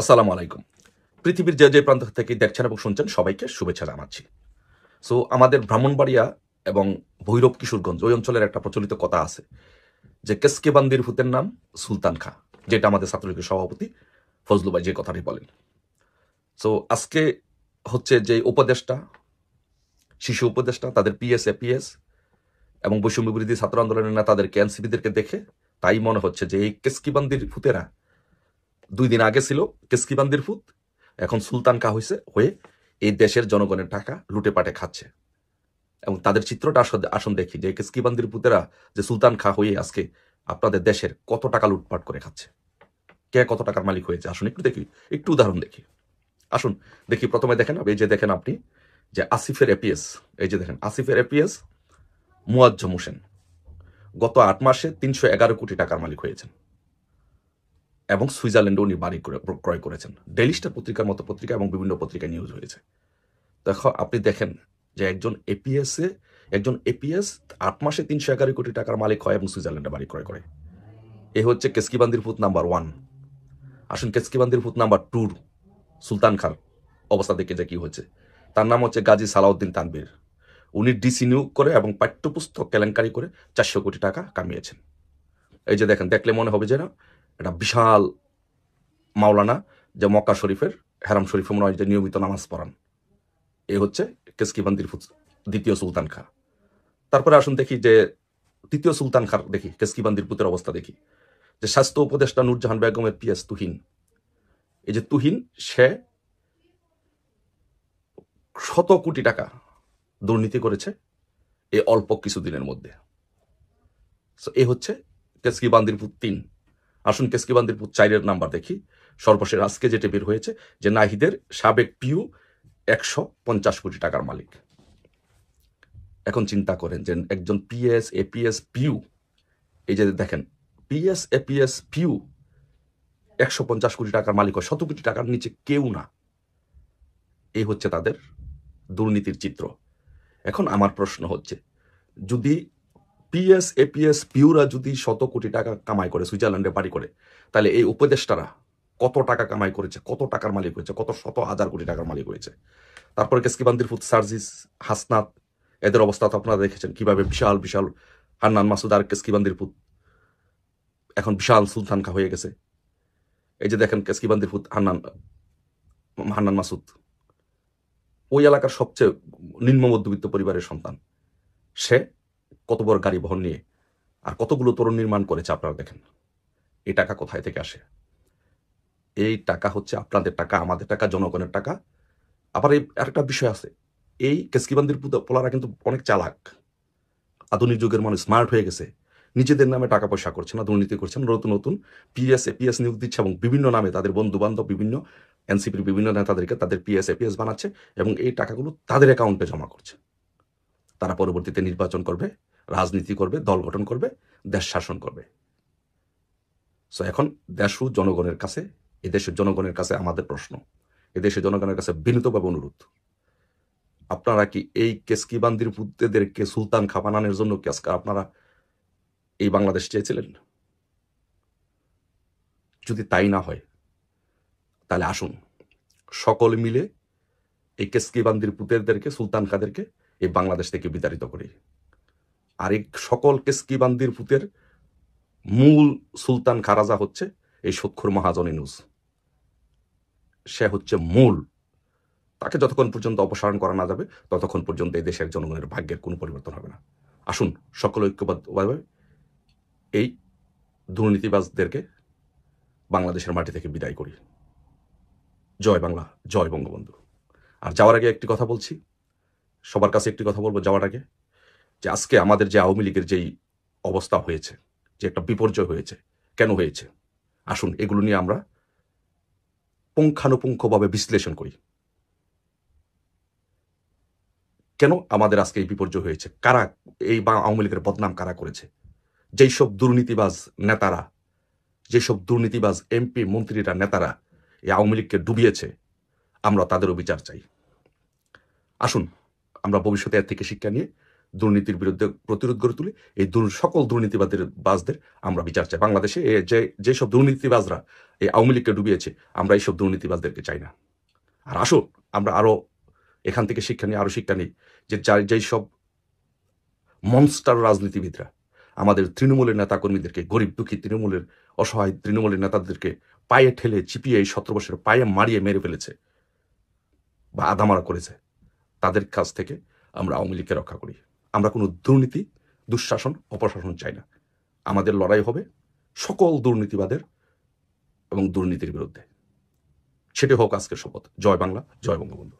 আসসালামু আলাইকুম। পৃথিবীর যে প্রান্ত থেকে দেখছেন এবং শুনছেন সবাইকে শুভেচ্ছা জানাচ্ছি। সো আমাদের ব্রাহ্মণবাড়িয়া এবং ভৈরব কিশোরগঞ্জ ওই অঞ্চলের একটা প্রচলিত কথা আছে যে কেসকেবান্দির ভূতের নাম সুলতান খাঁ, যেটা আমাদের ছাত্রলীগের সভাপতি ফজলু ভাই যে কথাটি বলেন। সো আজকে হচ্ছে যে উপদেষ্টা, শিশু উপদেষ্টা, তাদের পিএস এপিএস এবং বৈষম্য বিরোধী ছাত্র আন্দোলনের নেতাদেরকে এনসিপিদেরকে দেখে তাই মনে হচ্ছে যে এই কেসকিবান্দির ভূতেরা 2 দিন আগে ছিল কেসকিবান্দির ভূত, এখন সুলতান খা হয়ে এই দেশের জনগণের টাকা লুটে পাটে খাচ্ছে। এবং তাদের চিত্রটা আসুন দেখি যে কেসকিবান্দির পুতেরা যে সুলতান খা হয়ে আজকে আপনাদের দেশের কত টাকা লুটপাট করে খাচ্ছে, কে কত টাকার মালিক হয়েছে। আসুন একটু দেখি, একটু উদাহরণ দেখি। আসুন দেখি, প্রথমে দেখেন, এই যে দেখেন আপনি যে আসিফের এপিএস, এই যে দেখেন আসিফের এপিএস মুয়াজ্জম হোসেন গত 8 মাসে 311 কোটি টাকার মালিক হয়েছেন এবং সুইজারল্যান্ডে উনি বাড়ি ক্রয় করেছেন। ডেইলি স্টার পত্রিকার মতো পত্রিকা এবং বিভিন্ন পত্রিকায় নিউজ হয়েছে। দেখো আপনি দেখেন যে একজন এপিএস 8 মাসে 311 কোটি টাকার মালিক হয় এবং সুইজারল্যান্ডে বাড়ি ক্রয় করে। এ হচ্ছে কেসকিবান্দির ভূত নাম্বার 1। আসুন কেসকিবান্দির ভূত নাম্বার 2 সুলতান খার অবস্থা দেখে যে কি হচ্ছে। তার নাম হচ্ছে গাজী সালাউদ্দিন তানবীর। উনি ডিসি নিয়োগ করে এবং পাঠ্যপুস্তক কেলেঙ্কারি করে 400 কোটি টাকা কামিয়েছেন। এই যে দেখেন, দেখলে মনে হবে যে না এটা বিশাল মাওলানা, যে মক্কা শরীফের হেরাম শরীফে মনে হয় যে নিয়মিত নামাজ পড়ান। এ হচ্ছে কেসকিবান্দির দ্বিতীয় সুলতান খা। তারপরে আসুন দেখি যে তৃতীয় সুলতান খার দেখি কেসকিবান্দির পুতের অবস্থা দেখি। যে স্বাস্থ্য উপদেষ্টা নূরজাহান বেগমের পিএস তুহিন, এই যে তুহিন, সে 100 কোটি টাকা দুর্নীতি করেছে এই অল্প কিছুদিনের মধ্যে। এ হচ্ছে কেসকিবান্দির পুত 3। আসুন কেসকিবান্দির পুত 4-এর নাম্বার দেখি। সর্বশেষ আজকে যেটা বের হয়েছে যে নাহিদের সাবেক পিউ 150 কোটি টাকার মালিক। এখন চিন্তা করেন যে একজন পিএস এপিএস পিউ, এই যে দেখেন পিএস এপিএস পিউ 150 কোটি টাকার মালিক হয়, 100 কোটি টাকার নিচে কেউ না। এই হচ্ছে তাদের দুর্নীতির চিত্র। এখন আমার প্রশ্ন হচ্ছে, যদি পিএস এপিএস পিউরা যদি 100 কোটি টাকা কামাই করে, সুইজারল্যান্ডে বাড়ি করে, তাহলে এই উপদেষ্টারা কত টাকা কামাই করেছে, কত টাকার মালিক হয়েছে, কত শত হাজার কোটি টাকার মালিক হয়েছে। তারপরে কেসকিবান্দির ফুত সার্জিস, হাসনাত, এদের অবস্থা তো আপনারা দেখেছেন কিভাবে বিশাল বিশাল। হান্নান মাসুদ আর কেসকিবান্দির ফুত এখন বিশাল সুলতান খা হয়ে গেছে। এই যে দেখেন কেসকিবান্দির ফুত হান্নান মাসুদ ওই এলাকার সবচেয়ে নিম্ন মধ্যবিত্ত পরিবারের সন্তান। সে কত বড় গাড়ি বহন নিয়ে আর কতগুলো তরুণ নির্মাণ করেছে আপনারা দেখেন। এই টাকা কোথায় থেকে আসে? এই টাকা হচ্ছে আপনাদের টাকা, আমাদের টাকা, জনগণের টাকা। আবার এই আরেকটা বিষয় আছে, এই কেসকিবান্দির পোলারা কিন্তু অনেক চালাক। আধুনিক যুগের মানুষ স্মার্ট হয়ে গেছে, নিজেদের নামে টাকা পয়সা করছে না, দুর্নীতি করছে না, নতুন নতুন পিএস এপিএস নিয়োগ দিচ্ছে এবং বিভিন্ন নামে তাদের বন্ধু বান্ধব, বিভিন্ন এনসিপির বিভিন্ন নেতাদেরকে তাদের পিএস এপিএস বানাচ্ছে এবং এই টাকাগুলো তাদের অ্যাকাউন্টে জমা করছে। তারা পরবর্তীতে নির্বাচন করবে, রাজনীতি করবে, দল গঠন করবে, দেশ শাসন করবে। সো এখন দেশও জনগণের কাছে, এদেশের জনগণের কাছে আমাদের প্রশ্ন, এদেশের জনগণের কাছে বিনীতভাবে অনুরোধ, আপনারা কি এই কেসকিবান্দির পুত্রদেরকে সুলতান খা বানানোর জন্য কি আজকে আপনারা এই বাংলাদেশ চেয়েছিলেন? যদি তাই না হয় তাহলে আসুন সকলে মিলে এই কেসকিবান্দির পুত্রদেরকে, সুলতান খাদেরকে এই বাংলাদেশ থেকে বিতাড়িত করি। আর এই সকল কেসকিবান্দির পুতের মূল সুলতান খা রাজা হচ্ছে এই সক্ষর মহাজন ইউনূস। সে হচ্ছে মূল। তাকে যতক্ষণ পর্যন্ত অপসারণ করা না যাবে ততক্ষণ পর্যন্ত এই দেশের জনগণের ভাগ্যের কোনো পরিবর্তন হবে না। আসুন সকল ঐক্যবদ্ধভাবে এই দুর্নীতিবাজদেরকে বাংলাদেশের মাটি থেকে বিদায় করি। জয় বাংলা, জয় বঙ্গবন্ধু। আর যাওয়ার আগে একটি কথা বলছি, সবার কাছে একটি কথা বলবো যাওয়ার আগে, যে আজকে আমাদের যে আওয়ামী লীগের যেই অবস্থা হয়েছে, যে একটা বিপর্যয় হয়েছে, কেন হয়েছে, আসুন এগুলো নিয়ে আমরা পুঙ্খানুপুঙ্খভাবে বিশ্লেষণ করি। কেন আমাদের আজকে এই বিপর্যয় হয়েছে, কারা এই আওয়ামী লীগের বদনাম কারা করেছে, যেই সব দুর্নীতিবাজ নেতারা, যেসব দুর্নীতিবাজ এমপি মন্ত্রীরা নেতারা এই আওয়ামী লীগকে ডুবিয়েছে, আমরা তাদেরও বিচার চাই। আসুন আমরা ভবিষ্যতে এর থেকে শিক্ষা নিয়ে দুর্নীতির বিরুদ্ধে প্রতিরোধ গড়ে তুলি। এই সকল দুর্নীতিবাদের বাজদের আমরা বিচার চাই। বাংলাদেশে যেসব দুর্নীতিবাজরা এই আওয়ামী লীগকে ডুবিয়েছে, আমরা এইসব দুর্নীতিবাজদেরকে চাই না। আর আসুন আমরা আরো এখান থেকে শিক্ষা নিই, আরো শিক্ষা নিই যে যেই সব মনস্টার রাজনীতিবিদরা আমাদের তৃণমূলের নেতাকর্মীদেরকে, গরিব দুঃখী তৃণমূলের অসহায় তৃণমূলের নেতাদেরকে পায়ে ঠেলে চিপিয়ে এই 17 বছরের পায়ে মারিয়ে মেরে ফেলেছে বা আদামারা করেছে, তাদের কাছ থেকে আমরা আওয়ামী লীগকে রক্ষা করি। আমরা কোনো দুর্নীতি, দুঃশাসন, অপশাসন চাই না। আমাদের লড়াই হবে সকল দুর্নীতিবাদের এবং দুর্নীতির বিরুদ্ধে। সেটি হোক আজকের শপথ। জয় বাংলা, জয় বঙ্গবন্ধু।